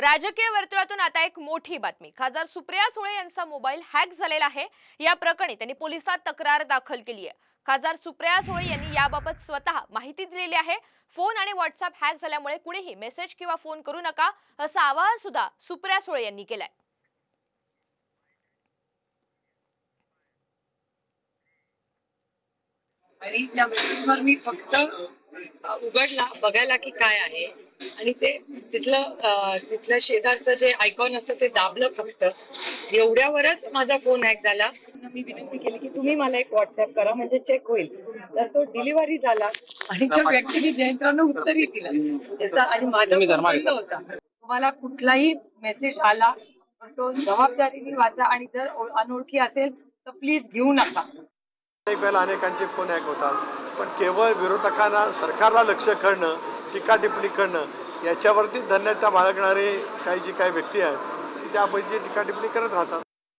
राजकीय वर्तुळातून आता एक मोठी बातमी। खासदार सुप्रिया सुळे यांचा मोबाईल हॅक झालेला आहे। या प्रकरणी त्यांनी पोलिसात तक्रार दाखल केली आहे। खासदार सुप्रिया सुळे यांनी याबाबत स्वतः माहिती दिलेली आहे। फोन आणि व्हॉट्सअप हॅक झाल्यामुळे कुणीही मेसेज किंवा फोन करू नका असं आवाहन सुद्धा सुप्रिया सुळे यांनी केलंय। आणि त्या मेसेजवर मी फक्त उघडला बघायला की काय आहे आणि ते तिथलं शेजारचं जे आयकॉन असतं ते दाबलं फक्त। एवढ्यावरच माझा फोन हॅक झाला। मी विनंती केली की तुम्ही मला एक व्हॉट्सअप करा म्हणजे चेक होईल। तर तो डिलिव्हरी झाला आणि त्या व्यक्तीने जयंतरावनं उत्तरही दिलं त्याचा आणि माझा बंद होता। तुम्हाला कुठलाही मेसेज आला तर तो जबाबदारीने वाचा आणि जर अनोळखी असेल तर प्लीज घेऊ नका। एक वेळेला अनेकांचे फोन हॅक होतात, पण केवळ विरोधकांना सरकारला लक्ष करणं, टीका टिप्पणी करणं याच्यावरती धन्यता बाळगणारे काही जी काही व्यक्ती आहेत ती त्यापैकी टीका टिप्पणी करत राहतात।